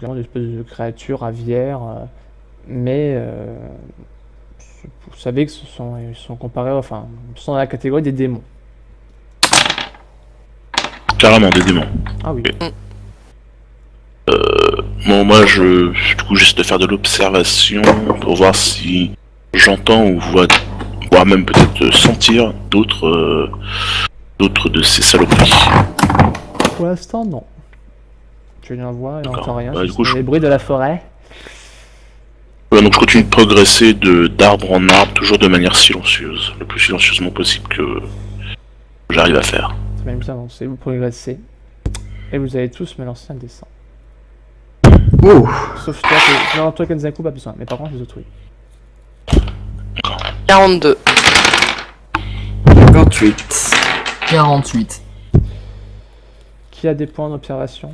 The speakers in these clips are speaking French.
clairement des espèces de créatures aviaires, mais vous savez que ils sont comparés, enfin, ils sont dans la catégorie des démons. Carrément, des démons. Ah oui. Ok. Bon, moi, du coup, j'essaie de faire de l'observation pour voir si j'entends ou vois, voire même peut-être sentir d'autres de ces saloperies. Pour l'instant, non. Tu n'en vois et n'entends rien, Bah, si du ce coup, n'est les bruits de la forêt. donc je continue de progresser d'arbre en arbre, toujours de manière silencieuse, le plus silencieusement possible que j'arrive à faire. C'est même bien avancé, vous progressez. Et vous allez tous me lancer un dessin. Oh, Sauf toi, non, toi Kenzaku, pas besoin, mais par contre les autres oui. 42. 58. 48. Qui a des points d'observation?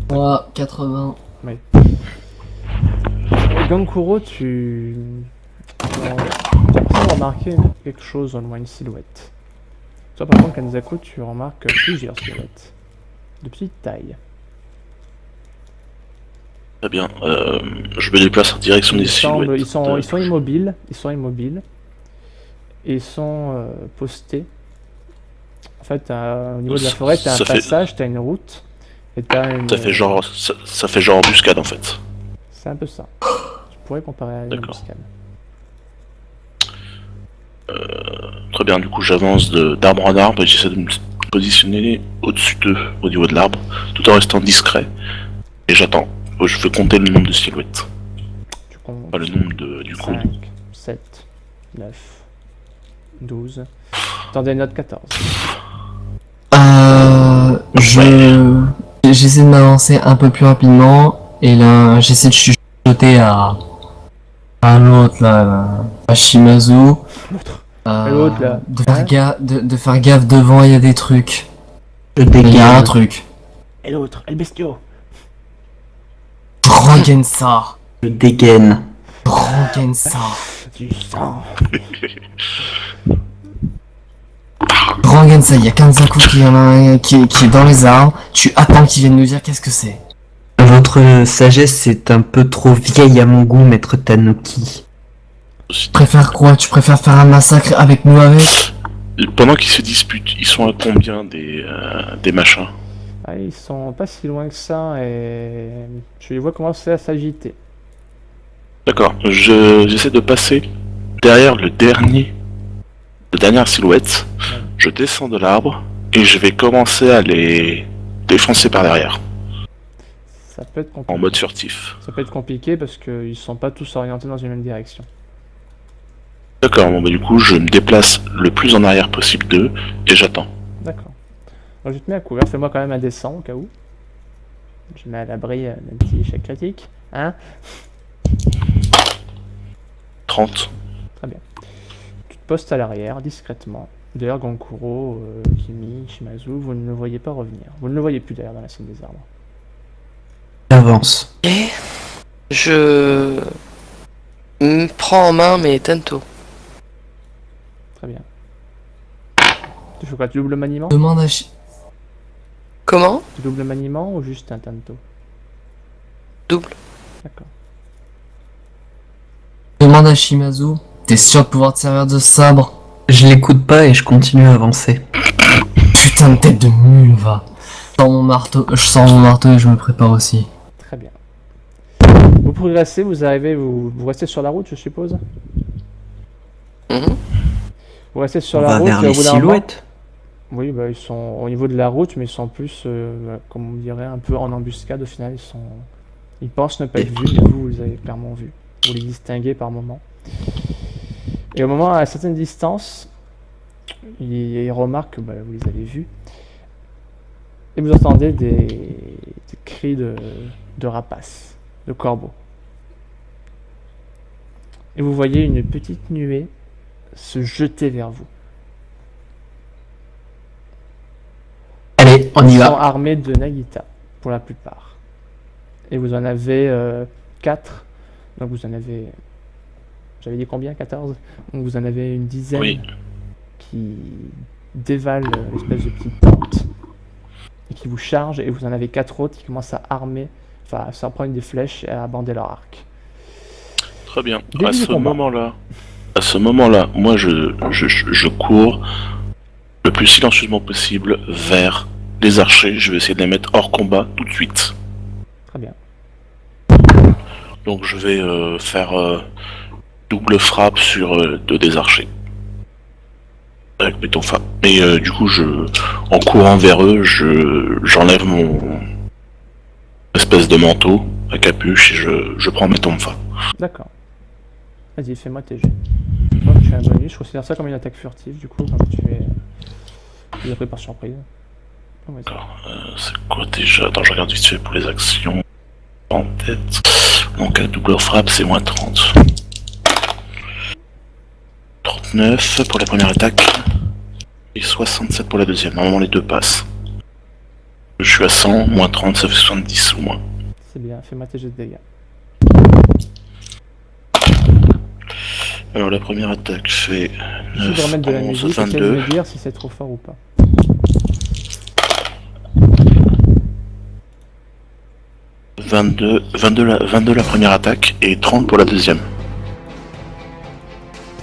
Moi, 80. Gankuro, tu as l'impression de remarquer quelque chose au loin, une silhouette. Toi par contre Kenzaku, tu remarques plusieurs silhouettes. De petite taille. Très bien, je me déplace en direction des silhouettes. Ils sont immobiles, et ils sont postés. En fait, au niveau de la forêt, t'as un passage, t'as une route, et t'as une... Ça fait genre embuscade en fait. C'est un peu ça. Tu pourrais comparer à une embuscade. Très bien, du coup j'avance d'arbre en arbre et j'essaie de me positionner au-dessus d'eux, au niveau de l'arbre, tout en restant discret. Et j'attends. Je veux compter le nombre de silhouettes. Tu comptes Pas le nombre du coup. 5, 7, 9, 12. Attendez, note 14. J'essaie de m'avancer un peu plus rapidement et là j'essaie de chuchoter à l'autre là, à Shimazu. L'autre là. De faire gaffe devant, il y a des trucs. Il y a un truc. Et l'autre, el bestiau. Rangensa. Je dégaine. Rangensa. Du sang. Rangensa, il y a Kanzaku qui est dans les arbres. Tu attends qu'il vienne nous dire qu'est-ce que c'est. Votre sagesse est un peu trop vieille à mon goût, maître Tanuki. Tu préfères quoi? Tu préfères faire un massacre avec nous avec? Pendant qu'ils se disputent, ils sont à combien des machins? Ah, ils sont pas si loin que ça et tu les vois commencer à s'agiter. D'accord, j'essaie de passer derrière la dernière silhouette, je descends de l'arbre et je vais commencer à les défoncer par derrière, Ça peut être compliqué. en mode furtif. Ça peut être compliqué parce qu'ils sont pas tous orientés dans une même direction. D'accord, bon bah du coup je me déplace le plus en arrière possible d'eux et j'attends. D'accord. Donc je te mets à couvert, fais-moi quand même un dessin au cas où. Je mets à l'abri d'un petit échec critique. Hein? 30. Très bien. Tu te postes à l'arrière, discrètement. D'ailleurs, Gankuro, Kimi, Shimazu, vous ne le voyez pas revenir. Vous ne le voyez plus d'ailleurs dans la scène des arbres. J'avance. Et je prends en main mes tantos. Très bien. Tu fais quoi? Tu doubles maniement? Demande à Comment? Tu doubles maniement ou juste un tanto? Double. D'accord. Demande à Shimazu. T'es sûr de pouvoir te servir de sabre? Je l'écoute pas et je continue à avancer. Putain de tête de mule, va. Je sors mon marteau et je me prépare aussi. Très bien. Vous progressez, vous arrivez, vous restez sur la route, je suppose? Mhm. Vous restez sur On la va route vers et au les bout d'un moment... silhouettes. Oui, bah, ils sont au niveau de la route, mais ils sont plus, comme on dirait, un peu en embuscade au final. Ils pensent ne pas être vus, mais vous les avez clairement vus. Vous les distinguez par moment. Et au moment, à certaine distance, ils remarquent que bah, vous les avez vus. Et vous entendez des cris de rapaces, de corbeaux. Et vous voyez une petite nuée se jeter vers vous. Allez, on y Ils sont va. armés de Nagita, pour la plupart. Et vous en avez 4. Donc vous en avez... J'avais dit combien? 14? Donc vous en avez une dizaine Oui. qui dévalent l'espèce de petite tente. et qui vous chargent, et vous en avez 4 autres qui commencent à armer, enfin à s'en prendre des flèches et à bander leur arc. Très bien. Début À du ce combat. moment-là, moi je cours le plus silencieusement possible vers les archers. Je vais essayer de les mettre hors combat tout de suite. Très bien. Donc je vais faire double frappe sur deux des archers. Avec mes tonfas. Et du coup, en courant vers eux, j'enlève mon espèce de manteau à capuche et je prends mes tonfas. D'accord. Vas-y, fais-moi tes jets. Oh, tu as un bonus, je considère ça comme une attaque furtive, du coup, comme tu es pris par surprise. Oh, vas-y. D'accord. C'est quoi déjà? Attends, je regarde vite fait pour les actions en tête. Donc à double frappe, c'est moins 30. 39 pour la première attaque. Et 67 pour la deuxième. Normalement les deux passent. Je suis à 100, moins 30, ça fait 70 ou moins. C'est bien, fais-moi tes jets de dégâts. Alors la première attaque fait Je vais 9, remettre de la 11, musique, essaie de 22. me dire si c'est trop fort ou pas. 22 la première attaque et 30 pour la deuxième.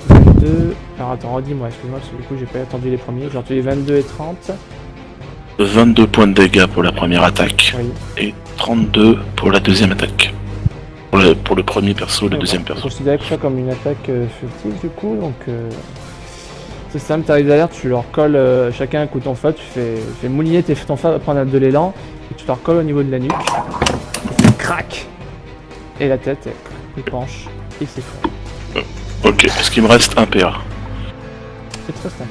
22... Alors attends, redis-moi, excuse-moi, parce que du coup j'ai pas entendu les premiers. J'ai entendu 22 et 30. 22 points de dégâts pour la première attaque Oui. et 32 pour la deuxième attaque. Pour le premier perso, le deuxième Je perso. considère ça comme une attaque furtive du coup, donc c'est simple, t'arrives derrière, tu leur colles chacun un coup de tonfa, tu fais mouliner tes tonfa pour prendre de l'élan, et tu leur colles au niveau de la nuque, et ça craque, et la tête, elle penche, et c'est fort. Ok, est-ce qu'il me reste un PA? C'est très simple.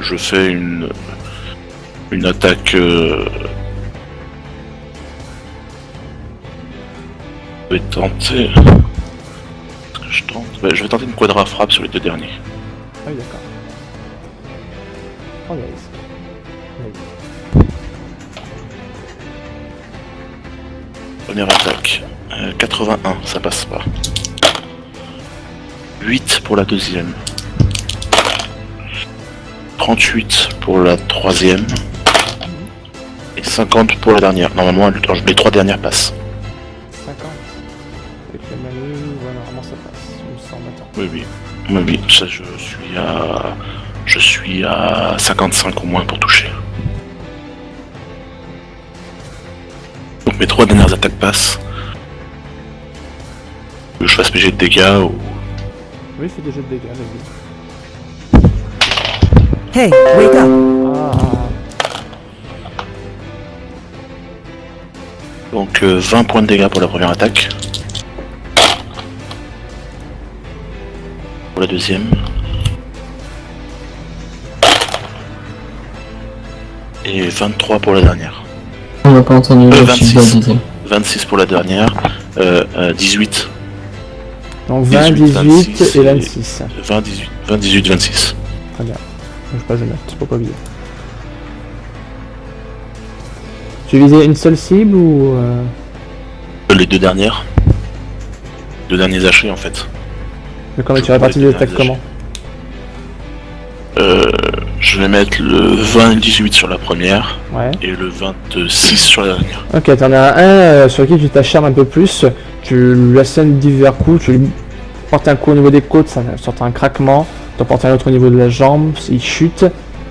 Je fais une attaque. Je vais tenter. Est-ce que je tente? Ouais, je vais tenter une quadra frappe sur les deux derniers. Ah oui, d'accord. Prends les risques. Vas-y. Première attaque. 81, ça passe pas. 8 pour la deuxième. 38 pour la troisième. Et 50 pour la dernière. Normalement, les trois dernières passent. 50. Avec la manu, ouais, normalement ça passe, il me semble, attends. Oui, ça je suis à 55 au moins pour toucher. Donc mes trois dernières attaques passent. Que je fasse mes jets de dégâts ou... Oui, fais des jets de dégâts, vas-y. Hey, wake up! Ah, Donc 20 points de dégâts pour la première attaque. Pour la deuxième. Et 23 pour la dernière. On n'a pas entendu le 26. chiffre de la deuxième. 26 pour la dernière. 18. donc 20, 18 26 et 26. 20, 18, 26. Très bien. Je sais pas, je note, pour pas oublier. Tu visais une seule cible ou... Les deux dernières. Deux derniers hachés en fait. Mais comment Je tu répartis pourrais les attaques tenir comment? Je vais mettre le 20 et le 18 sur la première. Ouais. Et le 26 sur la dernière. Ok, t'en as un sur lequel tu t'acharnes un peu plus, tu lui assènes divers coups, tu lui portes un coup au niveau des côtes, ça sort un craquement, t'en portes un autre au niveau de la jambe, il chute,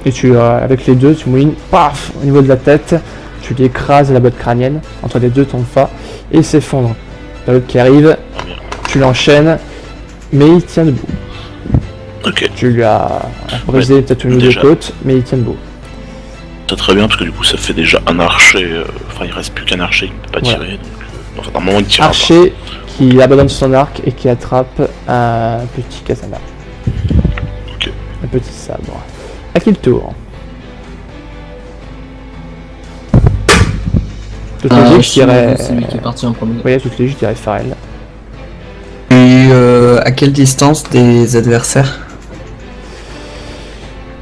et tu, avec les deux, tu mouillines, paf, au niveau de la tête, tu lui écrases la botte crânienne, entre les deux tonfas, et il s'effondre. T'as l'autre qui arrive, Ah, bien. tu l'enchaînes, mais il tient debout. Ok, Tu lui as brisé peut-être une ou deux déjà. côtes, mais il tient debout. c'est très bien parce que du coup ça fait déjà un archer. Enfin, il reste plus qu'un archer qui ne peut pas Ouais. tirer. Donc, enfin, normalement il tirera Archer qui abandonne son arc et qui attrape un petit katana. Ok. Un petit sabre. À qui le tour? Toute logique, je dirais... C'est lui qui est parti en premier. Oui, toute logique, je dirais Pharrell. Et à quelle distance des adversaires?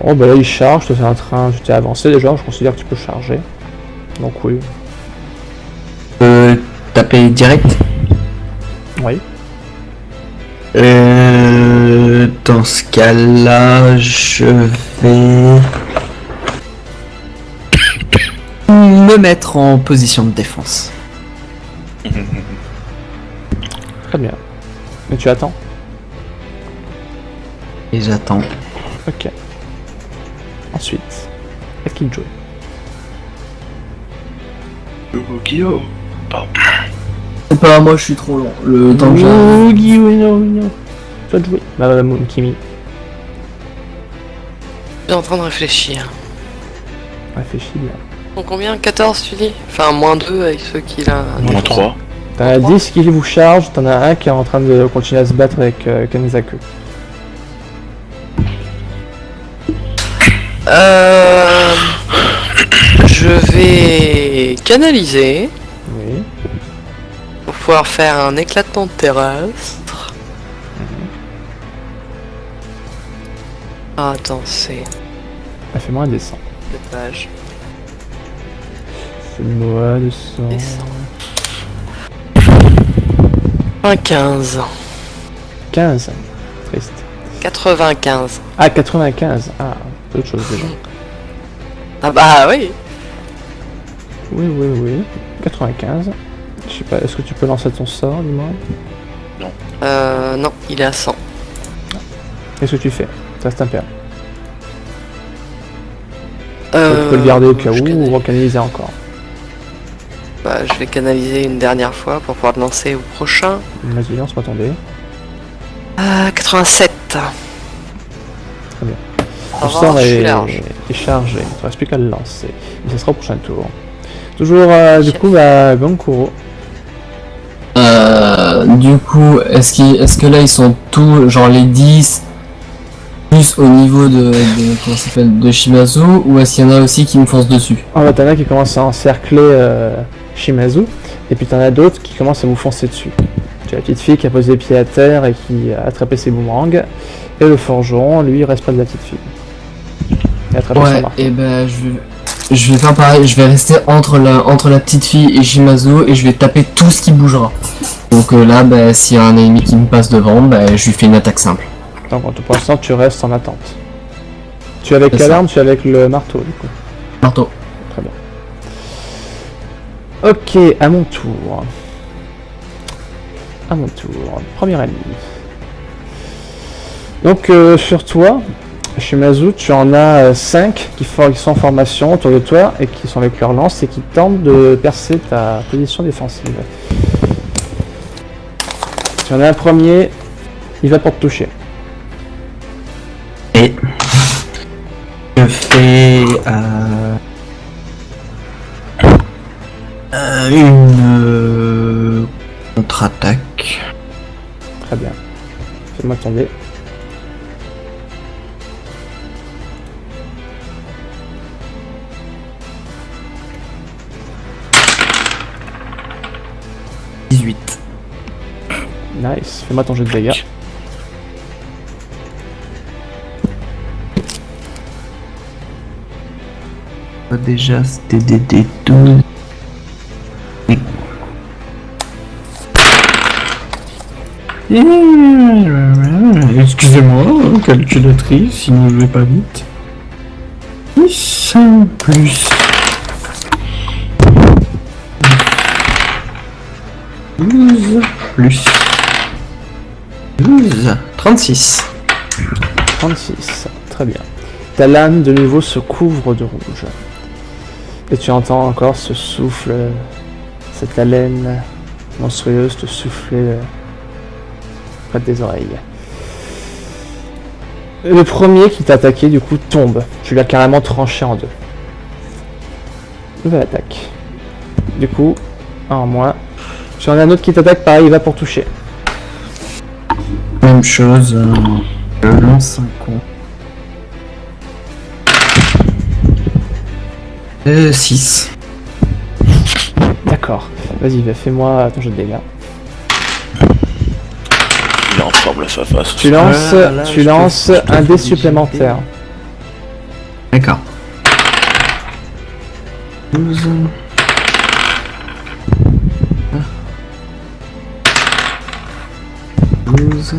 Oh bah là il charge, toi c'est en train, j'étais avancé déjà, je considère que tu peux charger. Donc oui. Taper direct? Oui. Dans ce cas-là, je vais... me mettre en position de défense. Très bien. Mais tu attends. Et j'attends. Ok. Ensuite, à qui de jouer? Guillaume. C'est pas moi, je suis trop lent. Le temps que j'arrive. Guillaume. Toi de jouer. Bah, Kimi. Je suis en train de réfléchir. Réfléchis bien. Donc combien? 14 tu dis? Enfin, moins 2 avec ceux qui l'a. Moins 3. T'en as 10 qui vous chargent, t'en as un qui est en train de continuer à se battre avec Kamizaku. Je vais canaliser Oui. pour pouvoir faire un éclatement terrestre. Ah, attends, c'est Ah, fais-moi un dessin. cette page. Fais-moi un dessin. Dessin. Un 15. 15. Triste. 95. Ah, 95. Ah, c'est autre chose déjà. Ah bah oui. Oui. 95. Je sais pas, est-ce que tu peux lancer ton sort, dis-moi? Non, il est à 100. Qu'est-ce que tu fais? Ça reste impair. Tu peux le garder au cas je où canalise. ou recanaliser encore. Bah, je vais canaliser une dernière fois pour pouvoir le lancer au prochain. Vas-y, lance-moi ton dé. 87. Très bien. Ça Le va, sort je suis est large. chargé, il ne te reste plus qu'à le lancer. Et ça sera au prochain tour. Toujours, du coup, Gankuro. Du coup, est-ce que là ils sont tous, genre les 10 plus au niveau comment ça s'appelle, de Shimazu, ou est-ce qu'il y en a aussi qui me foncent dessus? Ah bah t'en as qui commencent à encercler Shimazu, et puis t'en as d'autres qui commencent à vous foncer dessus. Tu as la petite fille qui a posé les pieds à terre et qui a attrapé ses boomerangs, et le forgeron, lui, il reste pas de la petite fille. Il a attrapé son Ouais, marteau. et ben je vais faire pareil, je vais rester entre la petite fille et Shimazu et je vais taper tout ce qui bougera. Donc là, bah, s'il y a un ennemi qui me passe devant, bah, je lui fais une attaque simple. Donc pour l'instant, tu restes en attente. Tu es avec C'est quelle ça. arme? Tu es avec le marteau, du coup. Marteau. Très bien. Ok, à mon tour. À mon tour. Premier ennemi. Donc sur toi, Shimazu, tu en as 5 qui sont en formation autour de toi et qui sont avec leur lance et qui tentent de percer ta position défensive. Tu en as un premier, il va pour te toucher. Et je fais une contre-attaque. Très bien. Fais-moi tomber. « 18. Nice. Fais-moi ton jeu de dégâts. Déjà, c'était des 12. Excusez-moi, calculatrice, sinon je vais pas vite. 10 plus 12 plus 12, 36. 36. Très bien. Ta lame de nouveau se couvre de rouge. Et tu entends encore ce souffle, cette haleine monstrueuse te souffler près de tes oreilles. Et le premier qui t'a attaqué du coup tombe. Tu l'as carrément tranché en deux. Nouvelle attaque. Du coup, un en moins. Tu en as un autre qui t'attaque, pareil, il va pour toucher. Même chose, je lance un con. 6. D'accord. Vas-y, fais-moi ton jeu de dégâts. Il est en forme, la face. Tu lances, Là, tu je te- lances je te un fais dé des supplémentaire. D'accord. 12. 12.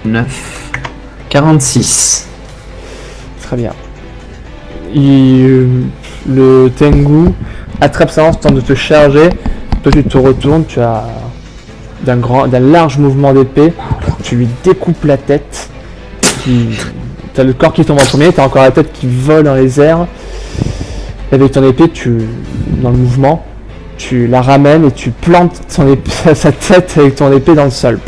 9. 46. Très bien. le Tengu attrape sa lance, tente de te charger. Toi tu te retournes, tu as d'un large mouvement d'épée, tu lui découpes la tête. T'as le corps qui tombe en premier, t'as encore la tête qui vole dans les airs. Et avec ton épée, dans le mouvement, tu la ramènes et tu plantes sa tête avec ton épée dans le sol.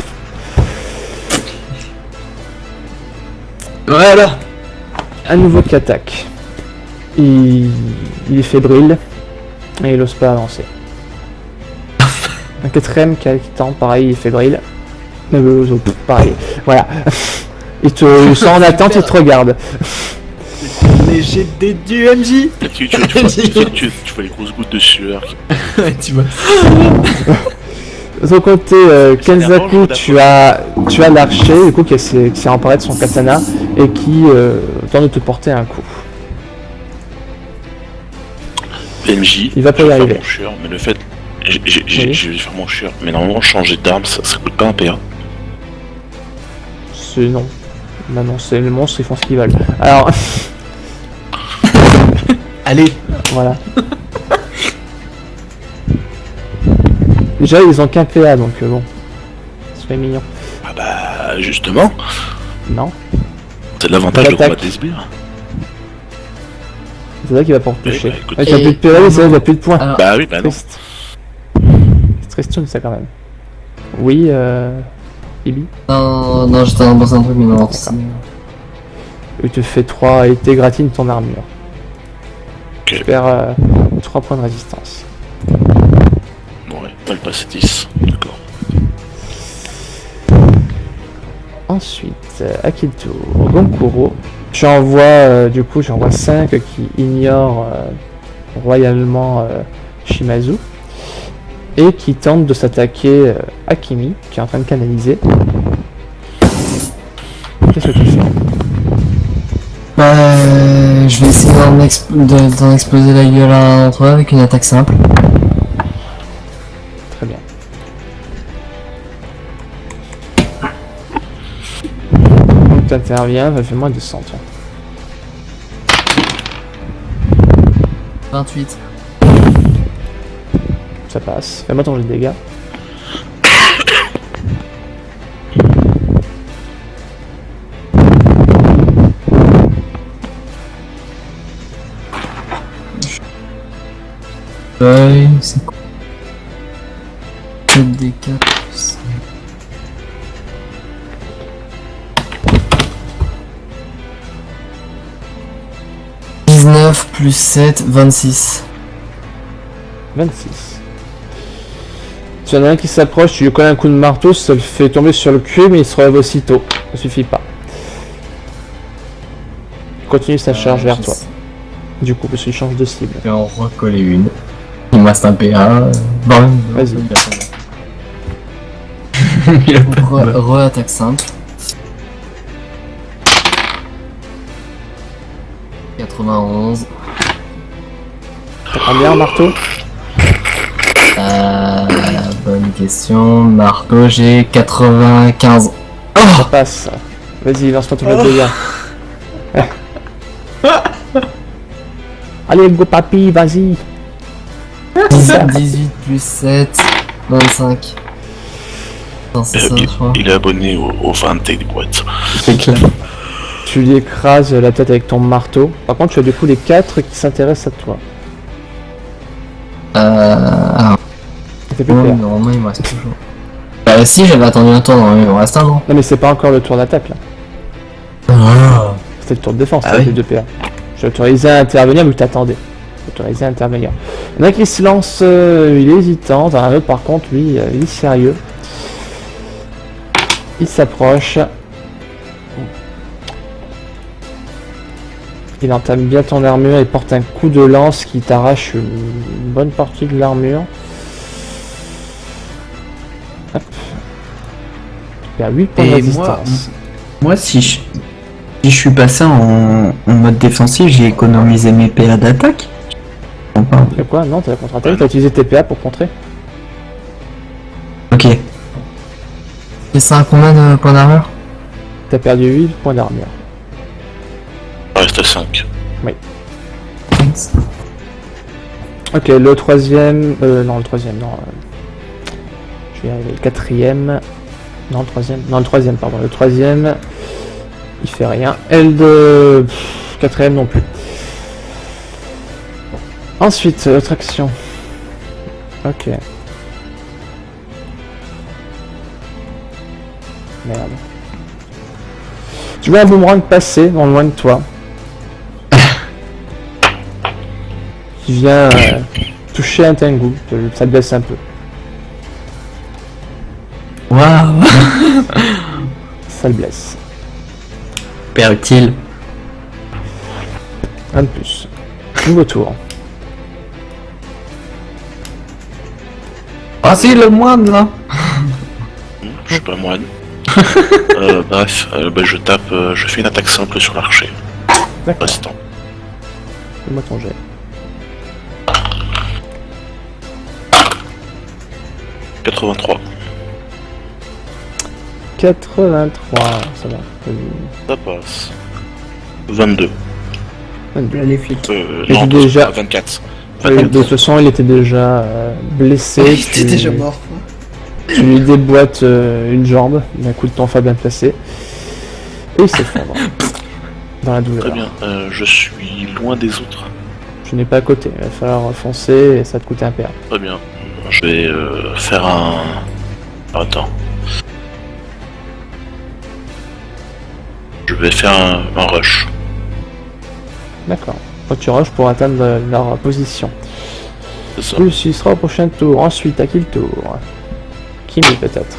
Voilà. Un nouveau qui attaque. Il est fébrile et il n'ose pas avancer. Un quatrième qui tente, pareil, il est fébrile. Pareil, voilà. Il sent en attente, il te regarde. Léger dé du MJ. Tu vois les grosses gouttes de sueur. Tu vois. De ton côté, Kenzaku, tu as l'archer, du coup, qui s'est emparé de son katana et qui tente de te porter un coup. PMJ, Il va pas y je vais faire arriver. mon chieur, mais le fait. Je vais faire mon chieur, mais normalement, changer d'arme, ça coûte pas un PA. C'est non. Bah non, c'est les monstres, ils font ce qu'ils veulent. Alors, Allez. voilà. Déjà, ils ont qu'un PA, donc bon. C'est mignon. Ah bah, justement, Non. c'est l'avantage de L'attaque. combattre des sbires. C'est là qu'il va pas te toucher. bah, écoute. Ouais, t'as plus de PA, c'est là, il a plus de points. Alors, Bah oui, bah non. Triste. C'est tristoun ça quand même. Oui, Ibi. non, j'étais en bosse un truc, mais non. Il te fait 3 et t'égratine ton armure. Ok. Tu perds 3 points de résistance. Ouais, pas le passer 10. D'accord. Ensuite, à qui le tour Gonkuro. J'envoie 5 qui ignorent royalement Shimazu. Et qui tentent de s'attaquer à Kimi, qui est en train de canaliser. Qu'est-ce que tu fais? Je vais essayer d'en exploser la gueule à un d'entre eux avec une attaque simple. Très bien. Donc t'interviens, fais-moi 200, tiens. 28. Ça passe. Fais-moi ton jeu de dégâts. C'est quoi 4 des 4 plus 19 plus 7, 26. 26. Tu en as un qui s'approche, tu lui colles un coup de marteau, ça le fait tomber sur le cul, mais il se relève aussitôt. Ça suffit pas. Il continue sa charge vers toi. Du coup, parce qu'il change de cible. Je vais en recoller une. Il me reste un PA. Bon, Vas-y. Re-attaque simple. 91. T'as combien en marteau? Bonne question. Marteau, j'ai 95. Ça passe. Vas-y, lance-moi ton jeu de dégâts. Allez, go papy, vas-y. 18 plus 7, 25. Non, c'est ça, je crois. Il est abonné au 20 des boîtes. C'est clair. Tu lui écrases la tête avec ton marteau. Par contre, tu as du coup les 4 qui s'intéressent à toi. Alors, T'as plus de PA. normalement, il me reste toujours. Si, j'avais attendu un tour, normalement, il me reste un, non? Non, mais c'est pas encore le tour d'attaque là. Ah. C'était le tour de défense, Ah t'as oui. plus de PA. J'ai autorisé à intervenir, mais t'attendais. Autorisé à intervenir. Il y en a qui se lance, il est hésitant. T'en as un autre par contre, lui, il est sérieux. Il s'approche. Il entame bien ton armure et porte un coup de lance qui t'arrache une bonne partie de l'armure. Hop. Il y a 8 points de Et résistance. moi, si je suis passé en mode défensif, j'ai économisé mes PA d'attaque. Enfin, C'est quoi? Non, t'as la contre-attaque, t'as utilisé tes PA pour contrer. ok. Et ça a combien de points d'armure? T'as perdu 8 points d'armure. Il reste 5. 15. Ok, le troisième... non, le troisième, non. Je vais y arriver. Le quatrième... Non, le troisième... Non, le troisième, pardon. Le troisième... Il fait rien. Et le quatrième non plus. Ensuite, autre action. Ok. Merde. Tu vois un boomerang passer non loin de toi. Qui vient toucher un Tengu. Ça te blesse un peu. Waouh. Ça le blesse. Super utile. Un de plus. Nouveau tour. Ah si, le moine là. Je suis pas moine. Bref, je tape, je fais une attaque simple sur l'archer. D'accord. Restant. Fais-moi ton jet. 83. 83. Ça va. Ça passe. 22. 22. Là, les flics. Mais Non, déjà- 24. De toute façon, il était déjà blessé. Il était déjà mort. Tu lui déboîtes une jambe d'un coup de ton fa bien placé. Et il s'effondre. Dans la douleur. Très bien, je suis loin des autres. Tu n'es pas à côté. Il va falloir foncer et ça va te coûter un PA. Très bien. Je vais faire un... Attends. Je vais faire un rush. D'accord. Toi, tu rushes pour atteindre leur position. C'est ça. Plus, il sera au prochain tour. Ensuite, à qui le tour? Kimi peut-être.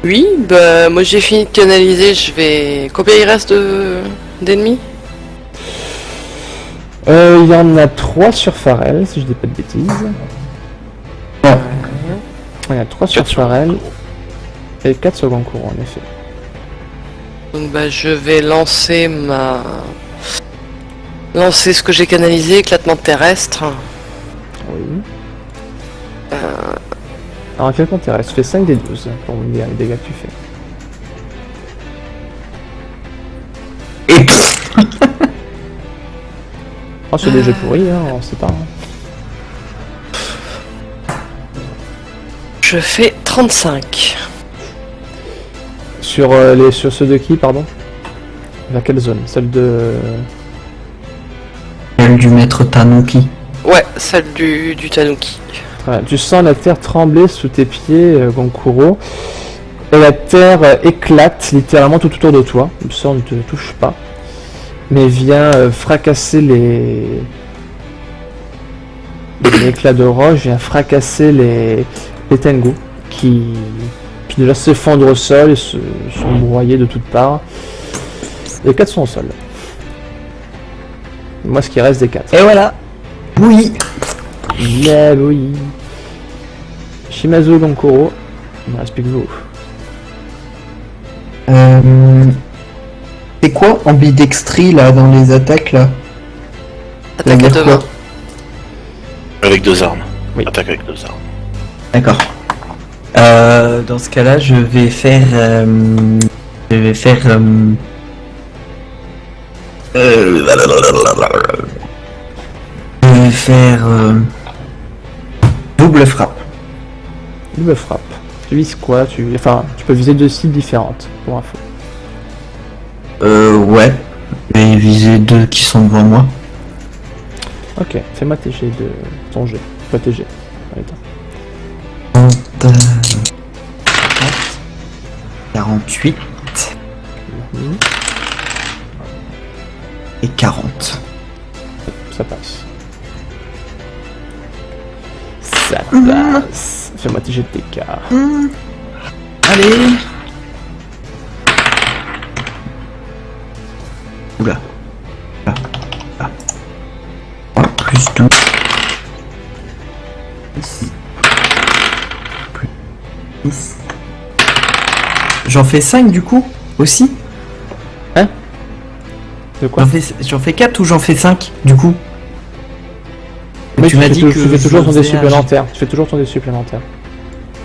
Oui, bah moi j'ai fini de canaliser, je vais... Combien il reste d'ennemis? Il y en a 3 sur Pharrell, si je dis pas de bêtises. Il y en a 3 sur 4 sur Pharrell. Et 4 sur Gonkuro, en effet. Donc bah je vais lancer Lancer ce que j'ai canalisé, éclatement terrestre. Oui. Alors, éclatement terrestre, tu fais 5 des 12 pour me dire les dégâts que tu fais. Et Oh, c'est des jeux pourris, hein, on sait pas. Hein. Je fais 35. Sur ceux de qui, pardon? Vers quelle zone? Celle de... Celle du maître Tanuki. Ouais, celle du Tanuki. Très bien. Tu sens la terre trembler sous tes pieds, Gonkuro. Et la terre éclate littéralement tout autour de toi. Le sort ne te touche pas. Mais vient fracasser les éclats de roche, vient fracasser les Tengu qui déjà s'effondrent au sol et se sont broyés de toutes parts. Les 4 sont au sol. Moi, ce qui reste des 4. Et voilà. Oui. Yeah, oui. Shimazu, Gonkuro, il ne reste plus que vous. C'est quoi ambidextrie là dans les attaques là? Attaque à dire deux mains. quoi? Avec 2 armes. Oui. Attaque avec 2 armes. D'accord. Dans ce cas-là, je vais faire. Je vais faire. Je vais faire. Double frappe. Double frappe. Tu vises quoi? Enfin, tu peux viser 2 cibles différentes, pour info. Ouais. Je vais viser 2 qui sont devant moi. Ok, fais-moi tes jets de ton jet. Pas tes jets. Allez, attends. 48 Mhm. et 40. Ça passe. Ça passe. Fais-moi tes jets de TK. Allez. Oula. Là. Là. Oh, plus 12. Plus 10. J'en fais 5 du coup aussi. De quoi? J'en fais 4 ou j'en fais 5 du coup. Oui, tu m'as dit que tu fais toujours je ton dé faisais un- supplémentaire. Tu fais toujours ton dé supplémentaire.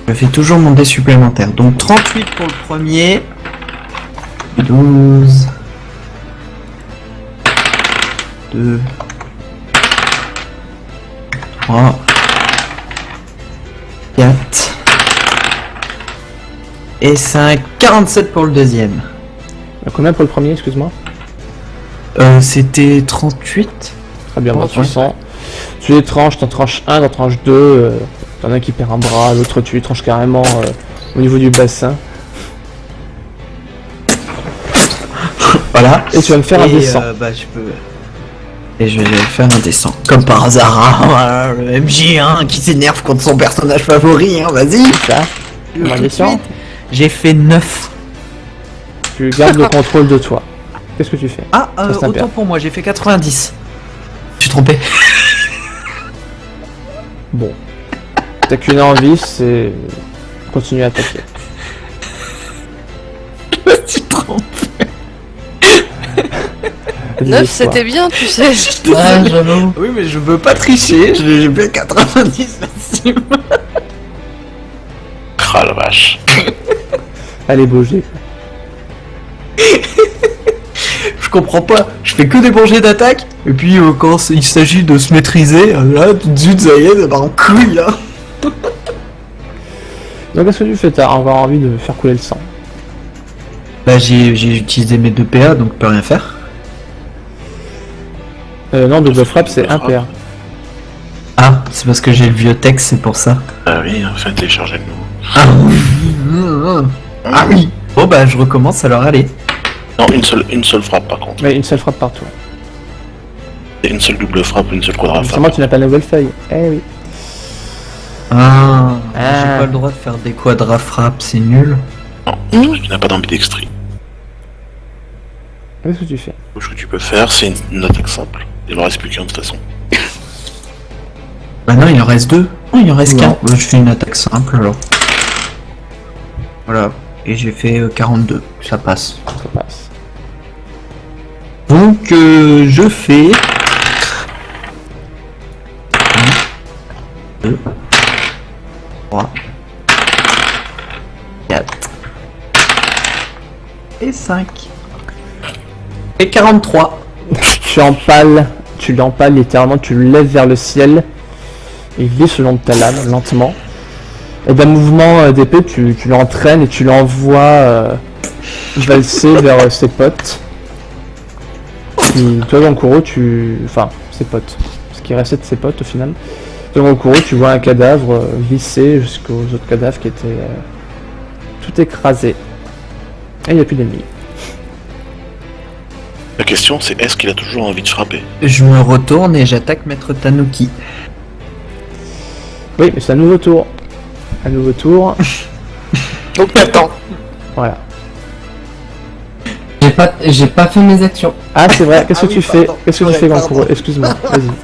Je fais toujours mon dé supplémentaire. Donc 38 pour le premier. 12. 2, 3, 4 et 5. 47 pour le deuxième. Combien pour le premier, excuse-moi? C'était 38. Très bien, bah, tu Ouais. sens. Tu les tranches, t'en tranches un, t'en tranches deux. T'en as un qui perd un bras, l'autre tu les tranches carrément au niveau du bassin. Voilà. Et tu vas me faire un Et, descent. bah, je peux. Et je vais faire un descent. Comme par hasard, hein, voilà, le MJ1 qui s'énerve contre son personnage favori, hein, vas-y. Ça, un descent. J'ai fait 9. Tu gardes le contrôle de toi. Qu'est-ce que tu fais? Ah, Ça, c'est un autant père. pour moi, j'ai fait 90. Je suis trompé. Bon. T'as qu'une envie, c'est continuer à attaquer. Je me suis trompé. 9, c'était bien, tu sais. Ouais, j'avoue. Oui, mais je veux pas tricher, j'ai fait 90 là-dessus. Ah la vache. Allez, bouger. Je comprends pas, je fais que des bons d'attaque, et puis quand il s'agit de se maîtriser, là tout de suite ça y est, ça part en couille là. Donc qu'est-ce que tu fais? T'as encore envie de faire couler le sang. Bah j'ai utilisé mes 2 PA donc je peux rien faire. Non, double frappe, c'est un PA. Ah, c'est parce que j'ai le vieux texte, c'est pour ça. Ah oui, enfin téléchargez le nouveau. Ah oui. Bon bah je recommence alors, allez. Non, une seule frappe par contre. Mais une seule frappe par tour. Et une seule double frappe, une seule quadra C'est moi frappe. tu n'as pas la nouvelle feuille. Eh oui. Ah, Ah. j'ai pas le droit de faire des quadra frappes, c'est nul. Non, tu n'as pas d'ambidextrie. Qu'est-ce que tu fais? Ce que tu peux faire, c'est une attaque simple. Il en reste plus qu'un de toute façon. Bah non, il en reste 2. Non, il en reste Non. qu'un. Bah, je fais une attaque simple alors. Voilà. Et j'ai fait 42. Ça passe. Ça passe. Donc je fais 1, 2, 3, 4 et 5. Et 43. Tu l'empales littéralement, tu le lèves vers le ciel. Et il glisse le long de ta lame, lentement. Et d'un mouvement d'épée, tu l'entraînes et tu l'envoies valser vers ses potes. Puis toi, Gankuro, enfin, ses potes. Ce qui restait de ses potes au final. Toi, Gankuro, tu vois un cadavre glisser jusqu'aux autres cadavres qui étaient tout écrasés. Et il n'y a plus d'ennemis. La question, c'est est-ce qu'il a toujours envie de frapper? Je me retourne et j'attaque Maître Tanuki. Oui, mais c'est un nouveau tour. Un nouveau tour. Donc t'attends. Voilà. J'ai pas fait mes actions. Ah, c'est vrai, qu'est-ce Ah que oui, tu fais? pardon. Qu'est-ce que tu Ouais, fais, pardon. Gankuro? Excuse-moi, vas-y.